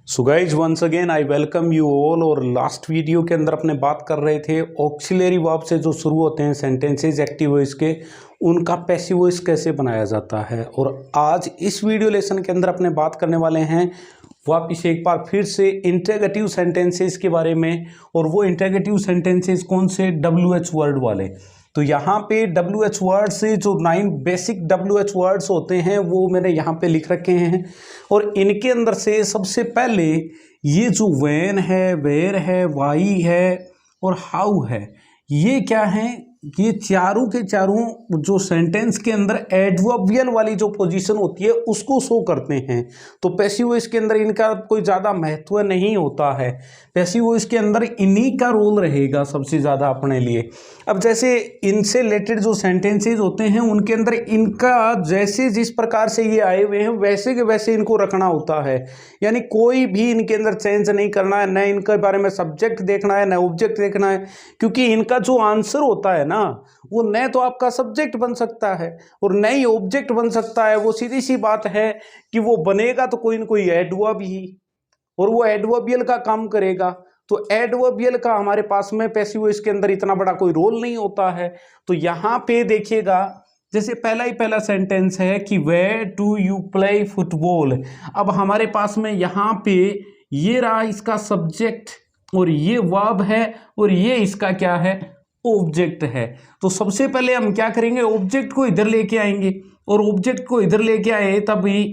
So guys once again I welcome you all. और last video के अंदर अपने बात कर रहे थे ऑक्सिलरी वर्ब से जो शुरू होते हैं सेंटेंसेज एक्टिव वॉइस के, उनका पैसिव वॉइस कैसे बनाया जाता है। और आज इस वीडियो लेसन के अंदर अपने बात करने वाले हैं वापिस एक बार फिर से इंटरोगेटिव सेंटेंसेस के बारे में। और वो इंटरोगेटिव सेंटेंसेस कौन से? WH वर्ड वाले। तो यहाँ पे WH वर्ड से जो 9 बेसिक WH वर्ड्स होते हैं वो मैंने यहाँ पे लिख रखे हैं। और इनके अंदर से सबसे पहले ये जो व्हेन है, वेयर है, वाई है और हाउ है, ये क्या है? ये चारों के चारों जो सेंटेंस के अंदर एडवर्बियल वाली जो पोजीशन होती है उसको शो करते हैं। तो पैसिव वॉइस के अंदर इनका कोई ज़्यादा महत्व नहीं होता है। पैसिव वॉइस के अंदर इन्हीं का रोल रहेगा सबसे ज़्यादा अपने लिए। अब जैसे इनसे रिलेटेड जो सेंटेंसेज होते हैं उनके अंदर इनका जैसे जिस प्रकार से ये आए हुए हैं वैसे के वैसे इनको रखना होता है। यानी कोई भी इनके अंदर चेंज नहीं करना है, न इनके बारे में सब्जेक्ट देखना है, न ऑब्जेक्ट देखना है। क्योंकि इनका जो आंसर होता है ना, वो न तो आपका सब्जेक्ट बन सकता है और न ही ऑब्जेक्ट बन सकता है। वो सीधी सी बात है कि वो बनेगा तो कोई न कोई एडवर्ब ही, और वो एडवर्बियल का काम करेगा। तो एडवर्बियल का हमारे पास में पैसिव वॉइस के अंदर इतना बड़ा कोई रोल नहीं होता है। तो यहाँ पे देखिएगा, जैसे पहला सेंटेंस है कि where do you play football. अब हमारे पास में यहाँ पे ये रहा इसका सब्जेक्ट और ये वर्ब है और ये इसका क्या है? ऑब्जेक्ट है। तो सबसे पहले हम क्या करेंगे? ऑब्जेक्ट को इधर लेके आएंगे और ऑब्जेक्ट को इधर लेके आए तभी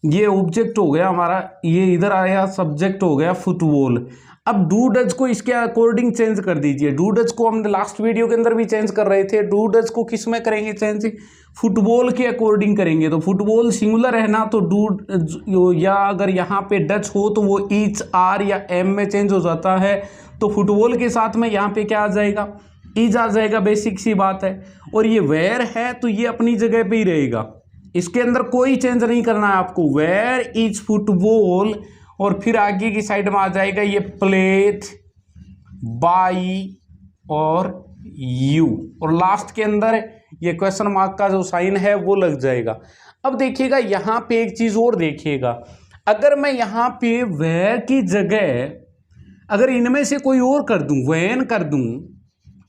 ये ऑब्जेक्ट हो गया हमारा, ये इधर आया, सब्जेक्ट हो गया फुटबॉल। अब डू डज को इसके अकॉर्डिंग चेंज कर दीजिए। डू डज को हमने लास्ट वीडियो के अंदर भी चेंज कर रहे थे। डू डज को किस में करेंगे चेंज? फुटबॉल के अकॉर्डिंग करेंगे। तो फुटबॉल सिंगुलर है ना, तो डू, या अगर यहाँ पे डच हो तो वो ईच, आर या एम में चेंज हो जाता है। तो फुटबॉल के साथ में यहाँ पे क्या आ जाएगा? इज आ जाएगा। बेसिक सी बात है। और ये वेयर है तो ये अपनी जगह पे ही रहेगा, इसके अंदर कोई चेंज नहीं करना है आपको। वेयर इज फुटबॉल और फिर आगे की साइड में आ जाएगा ये प्लेड बाई और यू, और लास्ट के अंदर ये क्वेश्चन मार्क का जो साइन है वो लग जाएगा। अब देखिएगा यहाँ पे एक चीज और देखिएगा, अगर मैं यहाँ पे वेयर की जगह अगर इनमें से कोई और कर दूं, वेन कर दूं,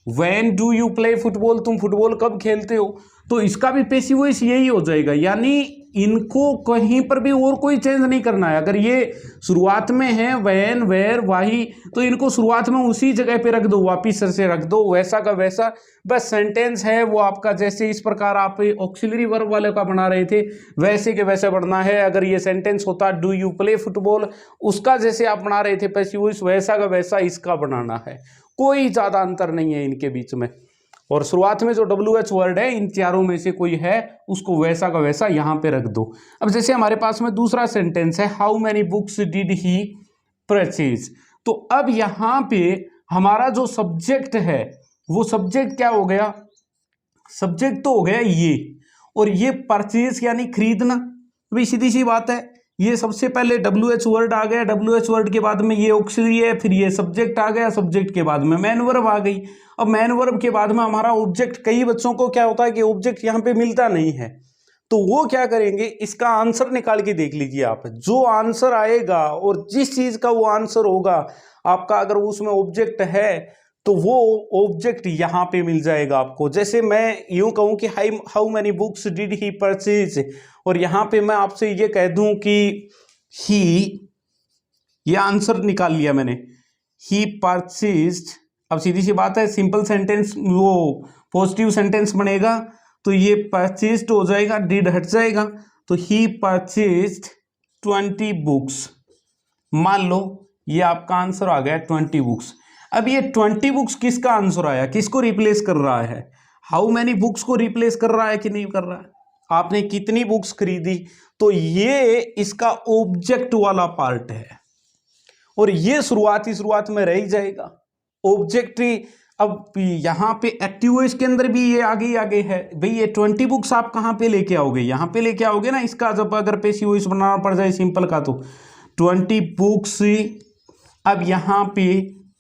when do you play football, तुम फुटबॉल कब खेलते हो, तो इसका भी पैसिव वॉइस यही हो जाएगा। यानी इनको कहीं पर भी और कोई चेंज नहीं करना है। अगर ये शुरुआत में है वेन, वेयर, वाही, तो इनको शुरुआत में उसी जगह पे रख दो, वापिस से रख दो, वैसा का वैसा। बस सेंटेंस है वो आपका जैसे इस प्रकार आप ऑक्सिलरी वर्ब वाले का बना रहे थे वैसे के वैसे बढ़ना है। अगर ये सेंटेंस होता डू यू प्ले फुटबॉल, उसका जैसे आप बना रहे थे पैसिव वॉइस, वैसा का वैसा इसका बनाना है। कोई ज़्यादा अंतर नहीं है इनके बीच में। और शुरुआत में जो WH वर्ड है इन चारों में से कोई है उसको वैसा का वैसा यहाँ पे रख दो। अब जैसे हमारे पास में दूसरा सेंटेंस है how many books did he purchase. तो अब यहाँ पे हमारा जो सब्जेक्ट है वो सब्जेक्ट क्या हो गया? सब्जेक्ट तो हो गया ये, और ये परचेज यानी खरीदना। भाई सीधी सी बात है, ये सबसे पहले WH वर्ड आ गया, WH वर्ड के बाद में ये ऑक्सिलरी है, फिर ये सब्जेक्ट आ गया, सब्जेक्ट के बाद में मैन वर्ब आ गई। अब मैन वर्ब के बाद में हमारा ऑब्जेक्ट, कई बच्चों को क्या होता है कि ऑब्जेक्ट यहाँ पे मिलता नहीं है, तो वो क्या करेंगे? इसका आंसर निकाल के देख लीजिए आप। जो आंसर आएगा और जिस चीज का वो आंसर होगा आपका, अगर उसमें ऑब्जेक्ट है तो वो ऑब्जेक्ट यहाँ पे मिल जाएगा आपको। जैसे मैं यूं कहूं कि how many books did he purchase, और यहाँ पे मैं आपसे ये कह दूं कि ही, ये आंसर निकाल लिया मैंने, ही परचेज्ड। अब सीधी सी बात है, सिंपल सेंटेंस वो पॉजिटिव सेंटेंस बनेगा तो ये परचेज्ड हो जाएगा, डिड हट जाएगा, तो ही परचेज्ड 20 बुक्स। मान लो ये आपका आंसर आ गया 20 बुक्स। अब ये 20 बुक्स किसका आंसर आया? किसको रिप्लेस कर रहा है? हाउ मैनी बुक्स को रिप्लेस कर रहा है कि नहीं कर रहा है? आपने कितनी बुक्स खरीदी, तो ये इसका ऑब्जेक्ट वाला पार्ट है और ये शुरुआत में रह ही जाएगा ऑब्जेक्ट ही। अब यहाँ पे एक्टिव वॉइस के अंदर भी ये आगे है। भाई ये 20 बुक्स आप कहाँ पे लेके आओगे? यहाँ पे लेके आओगे ना इसका, जब अगर पैसिव वॉइस बनाना पड़ जाए सिंपल का, तो 20 बुक्स। अब यहाँ पे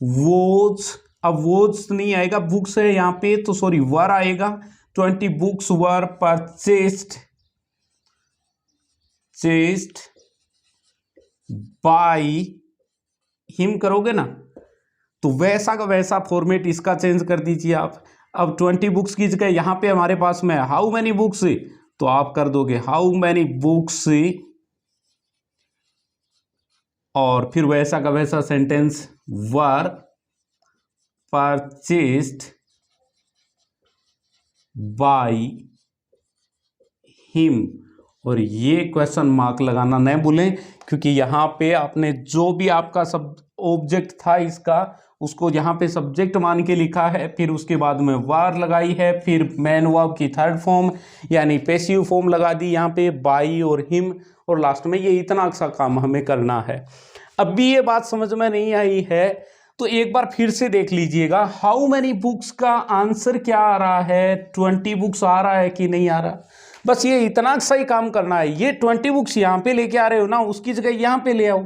वॉज, अब वॉज नहीं आएगा, बुक्स है यहाँ पे तो सॉरी वर आएगा। 20 books were purchased by him करोगे ना, तो वैसा का वैसा फॉर्मेट इसका चेंज कर दीजिए आप। अब 20 बुक्स की जगह यहां पे हमारे पास में हाउ मैनी बुक्स, तो आप कर दोगे हाउ मैनी बुक्स, और फिर वैसा का वैसा sentence were purchased by him. और ये क्वेश्चन मार्क लगाना नहीं भूलें, क्योंकि यहाँ पे आपने जो भी आपका सब ऑब्जेक्ट था इसका, उसको यहाँ पे सब्जेक्ट मान के लिखा है, फिर उसके बाद में वार लगाई है, फिर मैन वर्ब की थर्ड फॉर्म यानी पैसिव फॉर्म लगा दी यहाँ पे बाई और हिम, और लास्ट में ये इतना सा काम हमें करना है। अब भी ये बात समझ में नहीं आई है तो एक बार फिर से देख लीजिएगा, हाउ मैनी बुक्स का आंसर क्या आ रहा है, 20 बुक्स आ रहा है कि नहीं आ रहा। बस ये इतना सा ही काम करना है। ये 20 बुक्स यहाँ पे लेके आ रहे हो ना, उसकी जगह यहाँ पे ले आओ।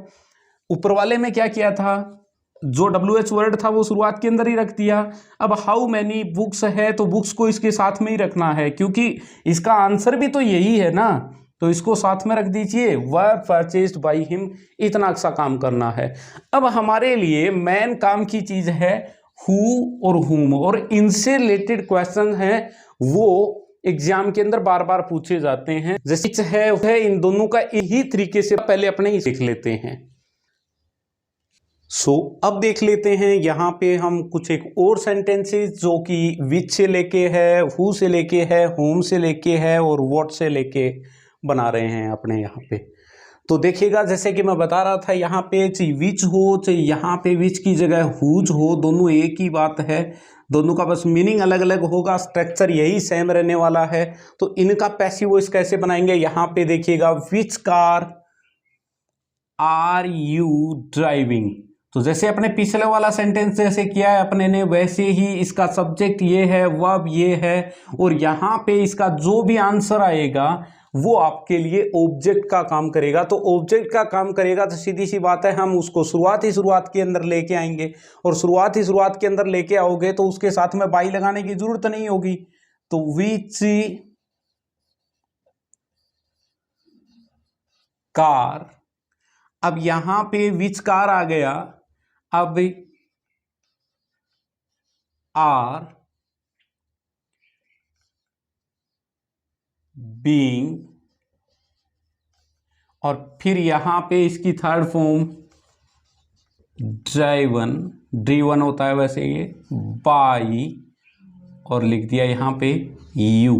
ऊपर वाले में क्या किया था, जो WH वर्ड था वो शुरुआत के अंदर ही रख दिया। अब हाउ मैनी बुक्स है तो बुक्स को इसके साथ में ही रखना है, क्योंकि इसका आंसर भी तो यही है ना, तो इसको साथ में रख दीजिए, वर परचेस्ड बाई हिम। इतना सा काम करना है। अब हमारे लिए मेन काम की चीज है हु और हुम, और इनसे रिलेटेड क्वेश्चन है वो एग्जाम के अंदर बार बार पूछे जाते हैं। जैसे है इन दोनों का यही तरीके से पहले अपने ही सीख लेते हैं। अब देख लेते हैं यहाँ पे हम कुछ एक और सेंटेंसेस जो कि विच से लेके है, हु से लेके है, होम से लेके है और व्हाट से लेके बना रहे हैं अपने यहाँ पे। तो देखिएगा, जैसे कि मैं बता रहा था, यहाँ पे चाहे विच हो चाहे यहाँ पे विच की जगह हुज हो, दोनों एक ही बात है। दोनों का बस मीनिंग अलग अलग होगा, स्ट्रक्चर यही सेम रहने वाला है। तो इनका पैसिव वॉइस कैसे बनाएंगे, यहाँ पे देखिएगा, which car are you driving. तो जैसे अपने पिछले वाला सेंटेंस जैसे किया है अपने ने, वैसे ही इसका सब्जेक्ट ये है, वर्ब ये है, और यहाँ पे इसका जो भी आंसर आएगा वो आपके लिए ऑब्जेक्ट का काम करेगा। तो ऑब्जेक्ट का काम करेगा तो सीधी सी बात है, हम उसको शुरुआत के अंदर लेके आएंगे, और शुरुआत के अंदर लेके आओगे तो उसके साथ में बाई लगाने की जरूरत नहीं होगी। तो विच कार, अब यहां पे विच कार आ गया, अब आर बीइंग, और फिर यहां पे इसकी थर्ड फॉर्म ड्रीवन होता है वैसे ये, बाई, और लिख दिया यहां पे यू।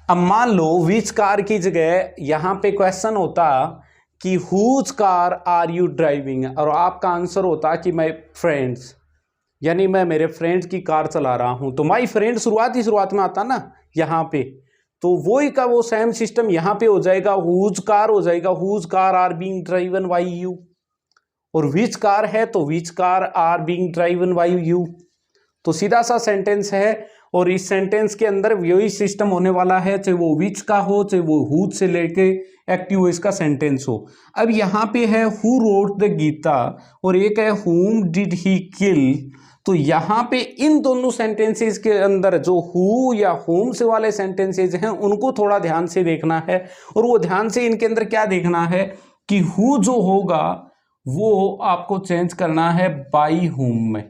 अब मान लो विच कार की जगह यहां पे क्वेश्चन होता कि whose car are you driving, और आपका आंसर होता कि माई फ्रेंड्स, यानी मैं मेरे फ्रेंड्स की कार चला रहा हूं। तो माई फ्रेंड शुरुआत में आता ना यहाँ पे, तो वही का वो सेम सिस्टम यहाँ पे हो जाएगा, हुज कार हो जाएगा, whose car are being driven by you. और विच कार है तो which car are being driven by you. तो सीधा सा सेंटेंस है, और इस सेंटेंस के अंदर वही सिस्टम होने वाला है, चाहे वो विच का हो चाहे वो हुज से लेके एक्टिव वॉइस का सेंटेंस हो। अब यहाँ पे है हु रोट द गीता, और एक है हुम डिड ही किल। तो यहाँ पे इन दोनों सेंटेंसेस के अंदर जो हु या होम से वाले सेंटेंसेस हैं उनको थोड़ा ध्यान से देखना है, और वो ध्यान से इनके अंदर क्या देखना है कि हु जो होगा वो आपको चेंज करना है बाई हुम में।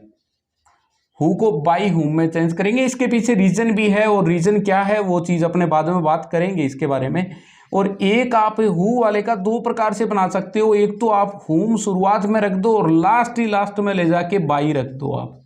हु को बाई हुम में चेंज करेंगे। इसके पीछे रीजन भी है, और रीजन क्या है वो चीज अपने बाद में बात करेंगे इसके बारे में। और एक आप हु वाले का दो प्रकार से बना सकते हो, एक तो आप हुम शुरुआत में रख दो और लास्ट में ले जाके बाई रख दो आप,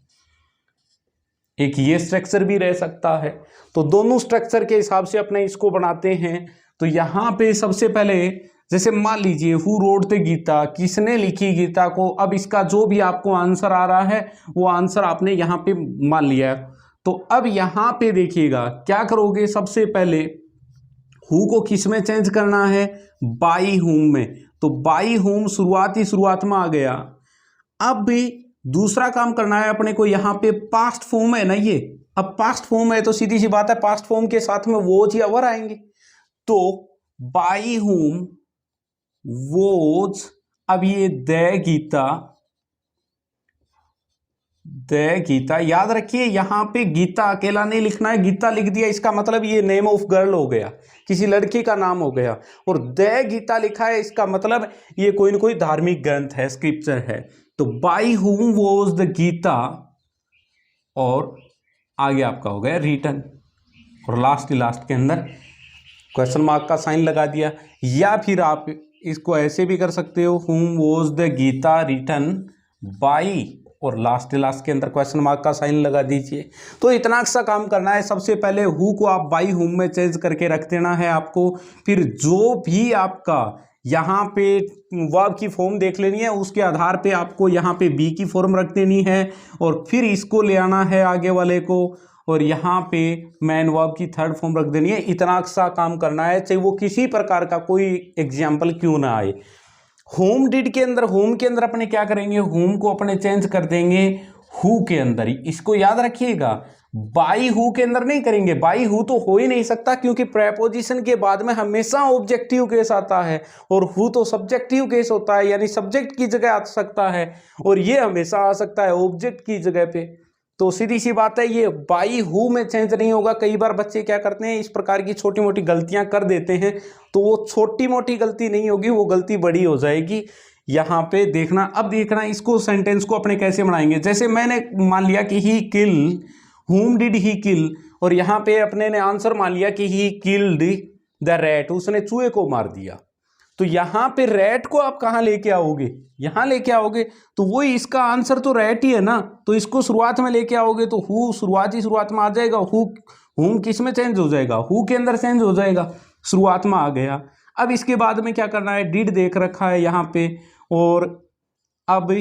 एक ये स्ट्रक्चर भी रह सकता है। तो दोनों स्ट्रक्चर के हिसाब से अपने इसको बनाते हैं। तो यहाँ पे सबसे पहले जैसे मान लीजिए हु रोट द गीता, किसने लिखी गीता को। अब इसका जो भी आपको आंसर आ रहा है वो आंसर आपने यहाँ पे मान लिया। तो अब यहाँ पे देखिएगा क्या करोगे, सबसे पहले हु को किस में चेंज करना है, बाई हुम में। तो बाई हुम शुरुआत में आ गया। अब भी दूसरा काम करना है अपने को, यहाँ पे पास्ट फॉर्म है ना ये, अब पास्ट फॉर्म है तो सीधी सी बात है पास्ट फॉर्म के साथ में वोज या वर आएंगे। तो बाई हुम वोज, अब ये द गीता द गीता, याद रखिए यहाँ पे गीता अकेला नहीं लिखना है, गीता लिख दिया इसका मतलब ये नेम ऑफ गर्ल हो गया, किसी लड़की का नाम हो गया। और द गीता लिखा है इसका मतलब ये कोई ना कोई धार्मिक ग्रंथ है, स्क्रिप्चर है। तो बाई हुम वॉज द गीता, और आगे आपका हो गया रिटन, और लास्ट के अंदर क्वेश्चन मार्क का साइन लगा दिया। या फिर आप इसको ऐसे भी कर सकते हो, whom was the Gita written by, और लास्ट के अंदर क्वेश्चन मार्क का साइन लगा दीजिए। तो इतना सा काम करना है। सबसे पहले हु को आप बाई हुम में चेंज करके रख देना है आपको। फिर जो भी आपका यहाँ पे वर्ब की फॉर्म देख लेनी है, उसके आधार पे आपको यहाँ पे बी की फॉर्म रख देनी है, और फिर इसको ले आना है आगे वाले को, और यहाँ पे मैन वर्ब की थर्ड फॉर्म रख देनी है। इतना सा काम करना है, चाहे वो किसी प्रकार का कोई एग्जाम्पल क्यों ना आए। होम डिड के अंदर, होम के अंदर अपने क्या करेंगे, होम को अपने चेंज कर देंगे हु के अंदर। इसको याद रखिएगा, बाई हु के अंदर नहीं करेंगे। बाई हु तो हो ही नहीं सकता, क्योंकि प्रेपोजिशन के बाद में हमेशा ऑब्जेक्टिव केस आता है, और हु तो सब्जेक्टिव केस होता है, यानी सब्जेक्ट की जगह आ सकता है, और ये हमेशा आ सकता है ऑब्जेक्ट की जगह पे। तो सीधी सी बात है, ये बाई हु में चेंज नहीं होगा। कई बार बच्चे क्या करते हैं, इस प्रकार की छोटी मोटी गलतियां कर देते हैं, तो वो छोटी मोटी गलती नहीं होगी, वो गलती बड़ी हो जाएगी। यहाँ पे देखना, अब देखना इसको, सेंटेंस को अपने कैसे बनाएंगे। जैसे मैंने मान लिया कि ही किल, हुम डिड ही किल, और यहाँ पे अपने ने आंसर मान लिया कि ही किल्ड द रैट, उसने चूहे को मार दिया। तो यहाँ पे रैट को आप कहाँ लेके आओगे, यहाँ लेके आओगे, तो वही इसका आंसर तो रैट ही है ना। तो इसको शुरुआत में लेके आओगे तो हु शुरुआत में आ जाएगा। हुम किस में चेंज हो जाएगा, हु के अंदर चेंज हो जाएगा, शुरुआत में आ गया। अब इसके बाद में क्या करना है, डिड देख रखा है यहाँ पे, और अब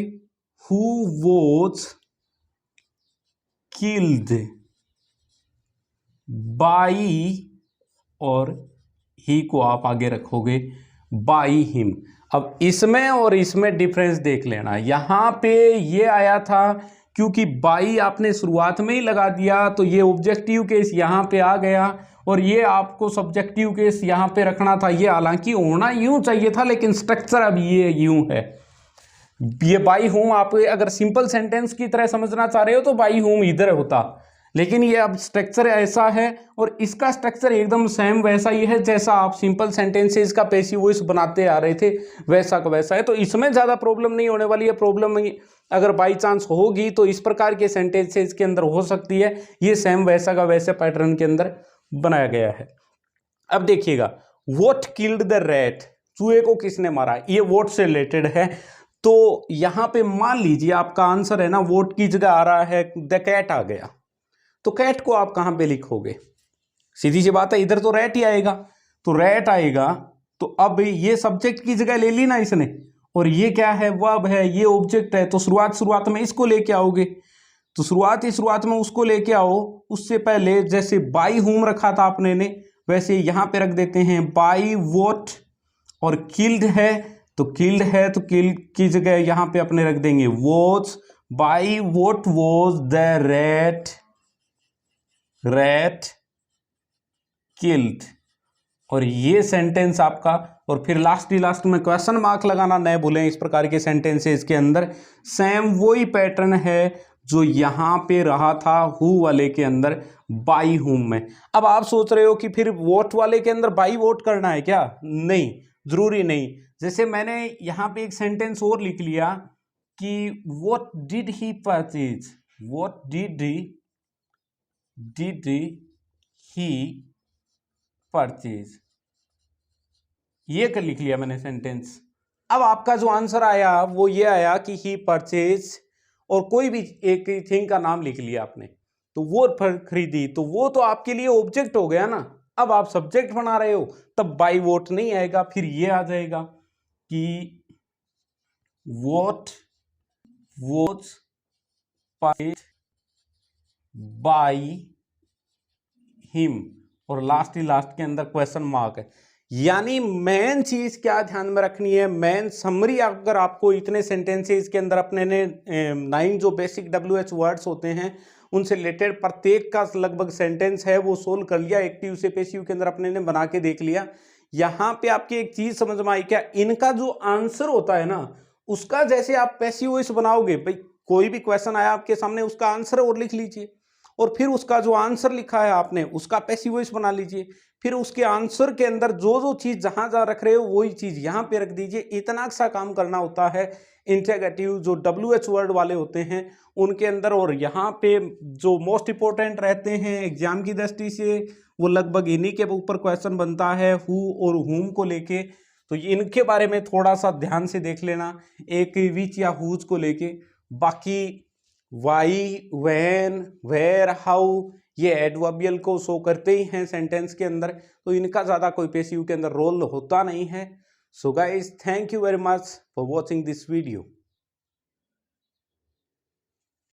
हु वॉज किल्ड बाई, और ही को आप आगे रखोगे बाई हिम। अब इसमें और इसमें डिफरेंस देख लेना। यहाँ पे ये आया था क्योंकि बाई आपने शुरुआत में ही लगा दिया, तो ये ऑब्जेक्टिव केस यहाँ पे आ गया, और ये आपको सब्जेक्टिव केस यहाँ पे रखना था। ये हालांकि होना यूं चाहिए था, लेकिन स्ट्रक्चर अब ये यूं है। ये बाई होम आप अगर सिंपल सेंटेंस की तरह समझना चाह रहे हो तो बाई होम इधर होता, लेकिन ये अब स्ट्रक्चर ऐसा है, और इसका स्ट्रक्चर एकदम सेम वैसा ही है जैसा आप सिंपल सेंटेंसेस का पैसिव वॉइस बनाते आ रहे थे, वैसा का वैसा है। तो इसमें ज़्यादा प्रॉब्लम नहीं होने वाली है। प्रॉब्लम अगर बाई चांस होगी तो इस प्रकार के सेंटेंसेस के अंदर हो सकती है। ये सेम वैसा का वैसे पैटर्न के अंदर बनाया गया है। अब देखिएगा, व्हाट किल्ड द रैट, चूहे को किसने मारा, ये व्हाट से रिलेटेड है। तो यहां पे मान लीजिए आपका आंसर है ना, व्हाट की जगह आ रहा है द कैट आ गया, तो कैट को आप कहां पे लिखोगे, सीधी सी बात है, इधर तो रैट ही आएगा, तो रैट आएगा। तो अब ये सब्जेक्ट की जगह ले ली ना इसने, और ये क्या है, वर्ब है, ये ऑब्जेक्ट है, तो शुरुआत में इसको लेके आओगे। तो शुरुआत में उसको लेके आओ। उससे पहले जैसे बाई होम रखा था आपने ने, वैसे यहां पे रख देते हैं बाई वॉट, और किल्ड है तो किल्ड की जगह यहां पे अपने रख देंगे watch. By what was the rat killed, और ये सेंटेंस आपका। और फिर लास्ट में क्वेश्चन मार्क लगाना न भूलें। इस प्रकार के सेंटेंसेस के अंदर सेम वही पैटर्न है जो यहां पे रहा था हु वाले के अंदर बाई हुम में। अब आप सोच रहे हो कि फिर वोट वाले के अंदर बाई वोट करना है क्या, नहीं, जरूरी नहीं। जैसे मैंने यहां पे एक सेंटेंस और लिख लिया कि what did he purchase, what did he purchase, ये कर लिख लिया मैंने सेंटेंस। अब आपका जो आंसर आया वो ये आया कि ही परचेज, और कोई भी एक थिंग का नाम लिख लिया आपने, तो वो खरीदी, तो वो तो आपके लिए ऑब्जेक्ट हो गया ना। अब आप सब्जेक्ट बना रहे हो, तब बाई वोट नहीं आएगा, फिर ये आ जाएगा कि what was purchase by him, और लास्ट के अंदर क्वेश्चन मार्क है। यानी मेन चीज क्या ध्यान में रखनी है, मेन समरी, अगर आपको इतने सेंटेंसेस के अंदर अपने ने 9 जो बेसिक WH वर्ड्स होते हैं उनसे रिलेटेड प्रत्येक का लगभग सेंटेंस है वो सोल्व कर लिया, एक्टिव से पैसिव के अंदर अपने ने बना के देख लिया। यहाँ पे आपकी एक चीज समझ में आई क्या, इनका जो आंसर होता है ना, उसका जैसे आप पैसिव वॉइस बनाओगे, भाई कोई भी क्वेश्चन आया आपके सामने उसका आंसर और लिख लीजिए, और फिर उसका जो आंसर लिखा है आपने उसका पैसिव वॉइस बना लीजिए। फिर उसके आंसर के अंदर जो जो चीज जहां जहां रख रहे हो वही चीज यहां पे रख दीजिए। इतना सा काम करना होता है इंटेग्रेटिव जो WH वर्ड वाले होते हैं उनके अंदर। और यहाँ पे जो मोस्ट इंपॉर्टेंट रहते हैं एग्जाम की दृष्टि से वो लगभग इन्हीं के ऊपर क्वेश्चन बनता है, हु और हुम को लेके। तो इनके बारे में थोड़ा सा ध्यान से देख लेना, एक विच या हुज को लेके। बाकी वाई, व्हेन, वेयर, हाउ ये एडवर्बियल को शो करते ही हैं सेंटेंस के अंदर, तो इनका ज़्यादा कोई पैसिव के अंदर रोल होता नहीं है। So guys, thank you very much for watching this video.